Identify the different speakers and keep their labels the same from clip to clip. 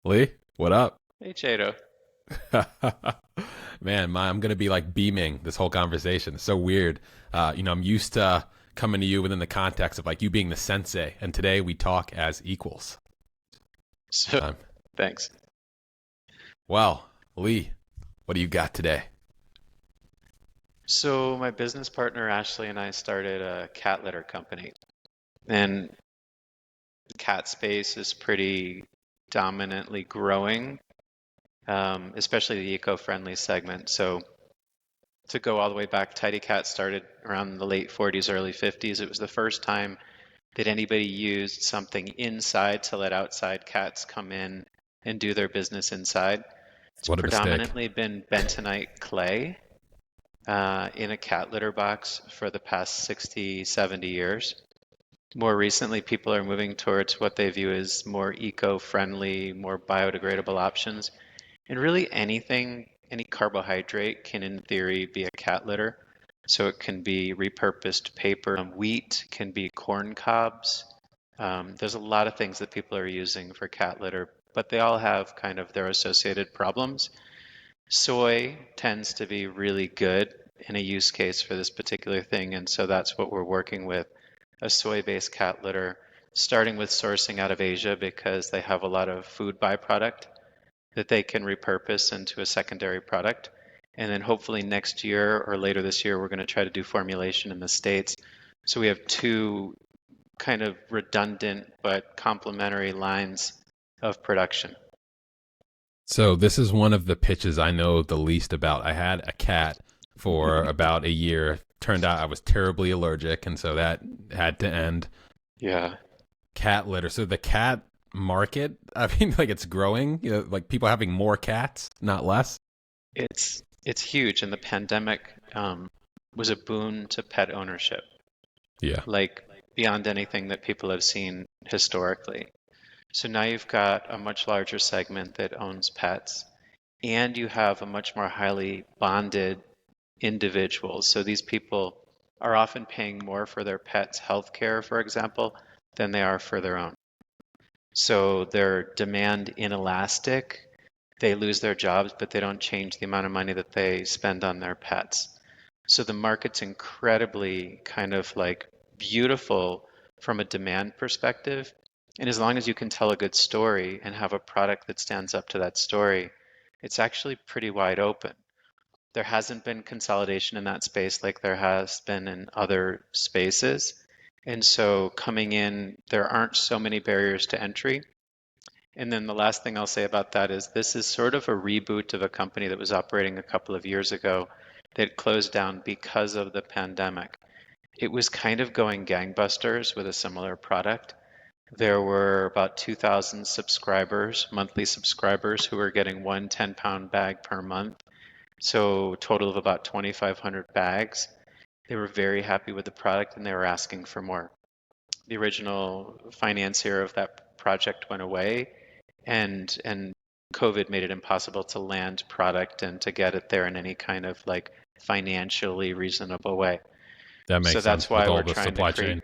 Speaker 1: Lee, what up?
Speaker 2: Hey, Chiedo.
Speaker 1: Man, I'm gonna be like beaming this whole conversation. It's so weird. I'm used to coming to you within the context of like you being the sensei, and today we talk as equals.
Speaker 2: So,
Speaker 1: Um,
Speaker 2: thanks.
Speaker 1: well, Lee, what do you got today?
Speaker 2: So, my business partner Ashley and I started a cat litter company, and the cat space is pretty dominantly growing, especially the eco-friendly segment. So, to go all the way back, Tidy Cat started around the late 40s, early 50s. It was the first time that anybody used something inside to let outside cats come in and do their business inside. It's
Speaker 1: What a mistake.
Speaker 2: predominantly been bentonite clay in a cat litter box for the past 60, 70 years. More recently, people are moving towards what they view as more eco-friendly, more biodegradable options. And really anything, any carbohydrate can in theory be a cat litter. So it can be repurposed paper. Wheat can be corn cobs. There's a lot of things that people are using for cat litter, but they all have kind of their associated problems. Soy tends to be really good in a use case for this particular thing, and so that's what we're working with, a soy-based cat litter, starting with sourcing out of Asia because they have a lot of food byproduct that they can repurpose into a secondary product. And then hopefully next year or later this year, we're going to try to do formulation in the States. So we have two kind of redundant but complementary lines of production.
Speaker 1: So this is one of the pitches I know the least about. I had a cat for about a year. Turned out I was terribly allergic, and so that had to end.
Speaker 2: Yeah,
Speaker 1: Cat litter. So the cat market, I mean, like it's growing. Like people having more cats, not less.
Speaker 2: it's huge, and the pandemic was a boon to pet ownership,
Speaker 1: Yeah.
Speaker 2: like beyond anything that people have seen historically. So now you've got a much larger segment that owns pets, and you have a much more highly bonded individuals. So these people are often paying more for their pets' health care, for example, than they are for their own. So they're demand inelastic. They lose their jobs, but they don't change the amount of money that they spend on their pets. So the market's incredibly kind of like beautiful from a demand perspective. And as long as you can tell a good story and have a product that stands up to that story, it's actually pretty wide open. There hasn't been consolidation in that space like there has been in other spaces. And so coming in, there aren't so many barriers to entry. And then the last thing I'll say about that is this is sort of a reboot of a company that was operating a couple of years ago that closed down because of the pandemic. It was kind of going gangbusters with a similar product. There were about 2,000 subscribers, monthly subscribers, who were getting one 10-pound bag per month. So, total of about 2,500 bags. They were very happy with the product and they were asking for more. The original financier of that project went away, and COVID made it impossible to land product and to get it there in any kind of like financially reasonable way.
Speaker 1: That
Speaker 2: So
Speaker 1: makes sense with all the supply chain.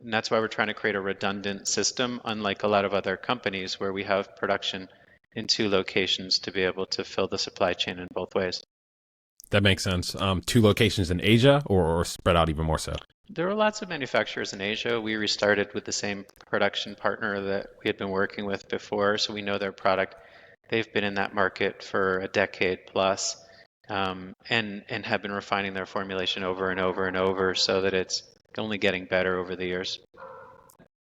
Speaker 2: that's why we're trying to create a redundant system, unlike a lot of other companies where we have production in two locations to be able to fill the supply chain in both ways.
Speaker 1: That makes sense. Two locations in Asia or spread out even more so.
Speaker 2: There are lots of manufacturers in Asia. We restarted with the same production partner that we had been working with before, so we know their product. They've been in that market for a decade plus, and have been refining their formulation over and over and over so that it's only getting better over the years.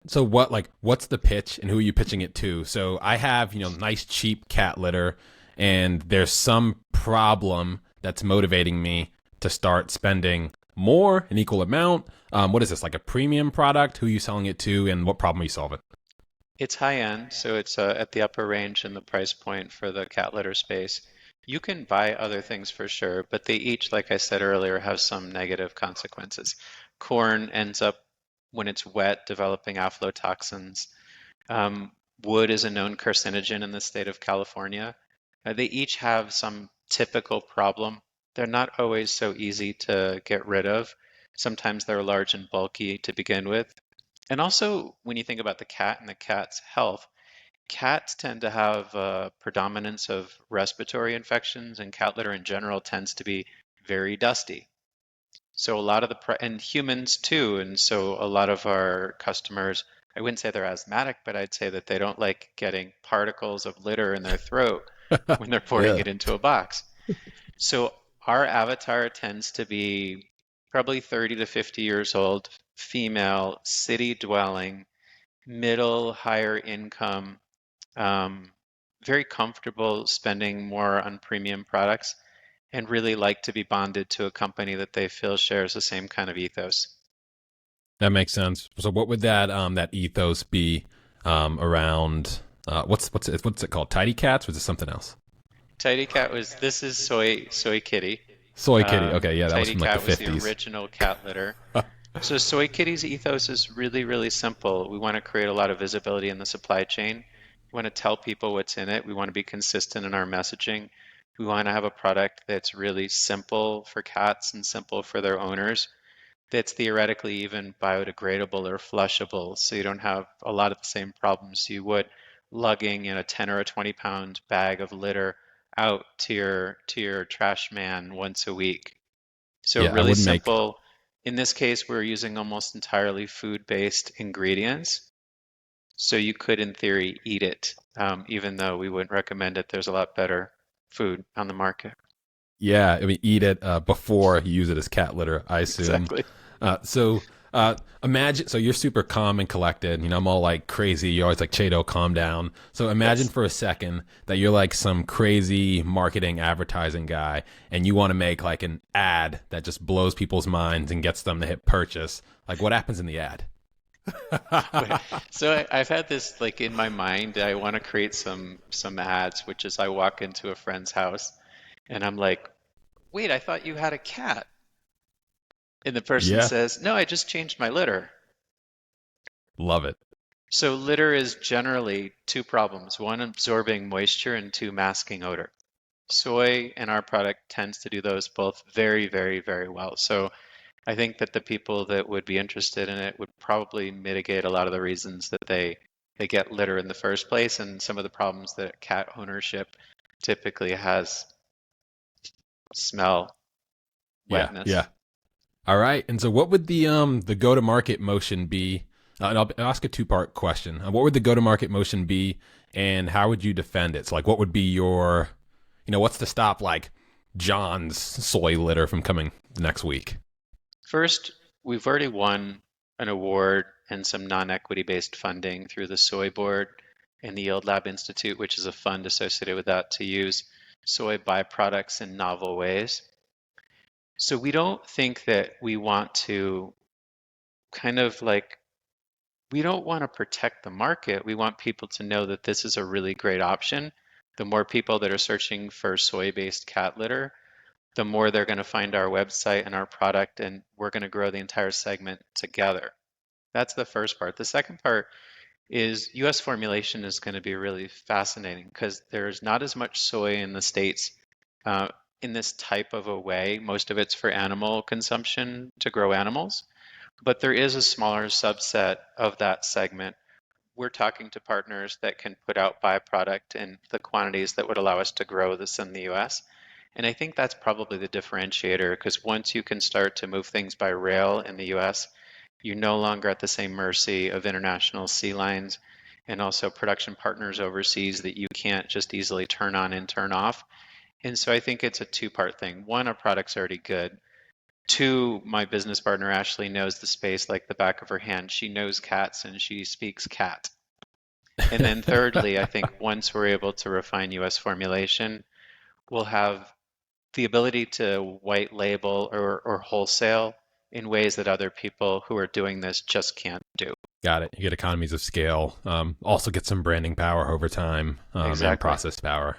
Speaker 1: So what's the pitch and who are you pitching it to? So I have, nice cheap cat litter and there's some problem that's motivating me to start spending more, an equal amount. What is this, like a premium product? Who are you selling it to and what problem are you solving?
Speaker 2: It's high end, so it's at the upper range in the price point for the cat litter space. You can buy other things for sure, but they each, like I said earlier, have some negative consequences. Corn ends up, when it's wet, developing aflatoxins. Um, Wood is a known carcinogen in the state of California. They each have some typical problem. They're not always so easy to get rid of. Sometimes they're large and bulky to begin with. And also, when you think about the cat and the cat's health, Cats tend to have a predominance of respiratory infections, and cat litter in general tends to be very dusty. So a lot of and humans too, and so a lot of our customers, I wouldn't say they're asthmatic, but I'd say that they don't like getting particles of litter in their throat when they're pouring
Speaker 1: Yeah.
Speaker 2: it into a box. So our avatar tends to be probably 30 to 50 years old, female, city dwelling, middle, higher income, um, very comfortable spending more on premium products, and really like to be bonded to a company that they feel shares the same kind of ethos.
Speaker 1: That makes sense. So what would that ethos be around what's it called? Tidy cats or is it something else?
Speaker 2: Tidy Cat was this is Soy Kitty.
Speaker 1: Soy Kitty. Okay, yeah, that was
Speaker 2: Tidy
Speaker 1: from like the
Speaker 2: Cat was the
Speaker 1: 50s.
Speaker 2: original cat litter. So Soy Kitty's ethos is really, really simple. We want to create a lot of visibility in the supply chain. We want to tell people what's in it. We want to be consistent in our messaging. We want to have a product that's really simple for cats and simple for their owners, that's theoretically even biodegradable or flushable, so you don't have a lot of the same problems you would lugging in a 10 or a 20-pound bag of litter out to your trash man once a week. So
Speaker 1: Yeah, I
Speaker 2: really
Speaker 1: wouldn't make.
Speaker 2: simple. In this case, we're using almost entirely food-based ingredients. So you could, in theory, eat it, even though we wouldn't recommend it. There's a lot better food on the market.
Speaker 1: Yeah, I mean, eat it before you use it as cat litter, I assume.
Speaker 2: Exactly.
Speaker 1: So imagine, so you're super calm and collected. You know, I'm all like crazy. You're always like, Chiedo, calm down. So imagine
Speaker 2: Yes.
Speaker 1: for a second that you're like some crazy marketing advertising guy and you want to make like an ad that just blows people's minds and gets them to hit purchase. Like, what happens in the ad?
Speaker 2: Wait, so I've had this like in my mind. I want to create some ads, which is I walk into a friend's house and I'm like, "Wait, I thought you had a cat." And the person
Speaker 1: Yeah,
Speaker 2: says, "No, I just changed my litter."
Speaker 1: love it.
Speaker 2: So litter is generally two problems: one, absorbing moisture, and two, masking odor. Soy and our product tends to do those both very, very, very well. So I think that the people that would be interested in it would probably mitigate a lot of the reasons that they get litter in the first place and some of the problems that cat ownership typically has: smell,
Speaker 1: Yeah,
Speaker 2: wetness.
Speaker 1: yeah. All right. And so what would the go to market motion be? And I'll ask a two-part question. What would the go to market motion be and how would you defend it? So like what would be your, what's to stop like John's soy litter from coming next week?
Speaker 2: First, we've already won an award and some non-equity based funding through the Soy Board and the Yield Lab Institute, which is a fund associated with that to use soy byproducts in novel ways. So we don't think that we want to kind of like, we don't want to protect the market. We want people to know that this is a really great option. The more people that are searching for soy-based cat litter, the more they're going to find our website and our product, and we're going to grow the entire segment together. That's the first part. The second part is US formulation is going to be really fascinating because there's not as much soy in the States uh, in this type of a way. Most of it's for animal consumption to grow animals, but there is a smaller subset of that segment. We're talking to partners that can put out byproduct in the quantities that would allow us to grow this in the US. And I think that's probably the differentiator because once you can start to move things by rail in the US, you're no longer at the same mercy of international sea lines and also production partners overseas that you can't just easily turn on and turn off. And so I think it's a two-part thing. One, our product's already good. Two, my business partner Ashley knows the space like the back of her hand. She knows cats and she speaks cat. And then thirdly, I think once we're able to refine US formulation, we'll have the ability to white label or wholesale in ways that other people who are doing this just can't do.
Speaker 1: Got it. You get economies of scale. Also get some branding power over time and
Speaker 2: Exactly.
Speaker 1: process power.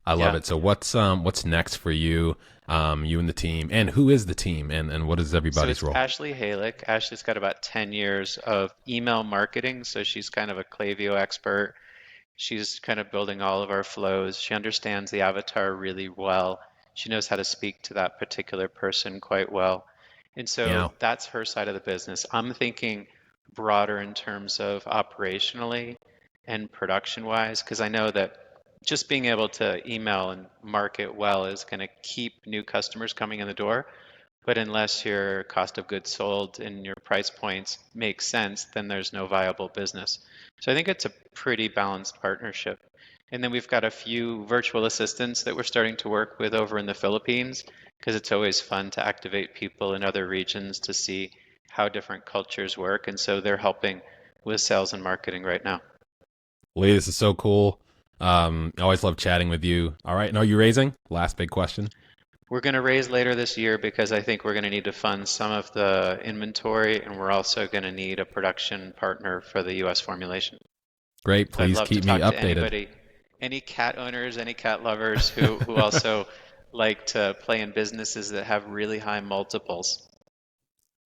Speaker 1: I love
Speaker 2: Yeah.
Speaker 1: it. So what's next for you, you and the team, and who is the team, and what is
Speaker 2: So
Speaker 1: everybody's
Speaker 2: it's
Speaker 1: role?
Speaker 2: Ashley Halick. Ashley's got about 10 years of email marketing, so she's kind of a Klaviyo expert. She's kind of building all of our flows. She understands the avatar really well. She knows how to speak to that particular person quite well. And so
Speaker 1: Yeah.
Speaker 2: that's her side of the business. I'm thinking broader in terms of operationally. and production wise, because I know that just being able to email and market well is going to keep new customers coming in the door. But unless your cost of goods sold and your price points make sense, then there's no viable business. So I think it's a pretty balanced partnership. And then we've got a few virtual assistants that we're starting to work with over in the Philippines, because it's always fun to activate people in other regions to see how different cultures work. And so they're helping with sales and marketing right now.
Speaker 1: Lee, this is so cool. I always love chatting with you. All right. And are you raising? Last big question.
Speaker 2: We're going to raise later this year because I think we're going to need to fund some of the inventory, and we're also going to need a production partner for the US formulation.
Speaker 1: Great.
Speaker 2: So I'd
Speaker 1: Please
Speaker 2: love
Speaker 1: keep
Speaker 2: to
Speaker 1: me
Speaker 2: talk to
Speaker 1: updated.
Speaker 2: anybody, any cat owners, any cat lovers who also like to play in businesses that have really high multiples.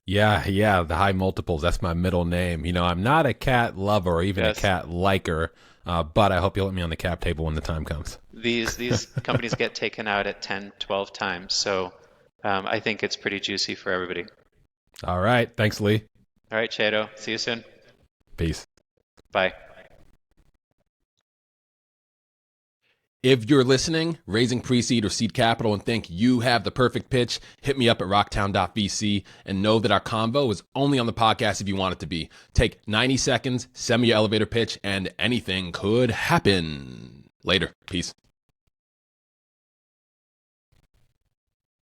Speaker 1: Yeah, the high multiples. That's my middle name. I'm not a cat lover or even
Speaker 2: Yes.
Speaker 1: a cat liker, but I hope you'll let me on the cap table when the time comes.
Speaker 2: These companies get taken out at 10, 12 times. So I think it's pretty juicy for everybody.
Speaker 1: All right. Thanks, Lee.
Speaker 2: All right, Chiedo. See you soon.
Speaker 1: Peace.
Speaker 2: Bye.
Speaker 1: If you're listening, raising pre-seed or seed capital, and think you have the perfect pitch, hit me up at rocktown.vc and know that our convo is only on the podcast if you want it to be. Take 90 seconds, send me your elevator pitch, and anything could happen. Later. Peace.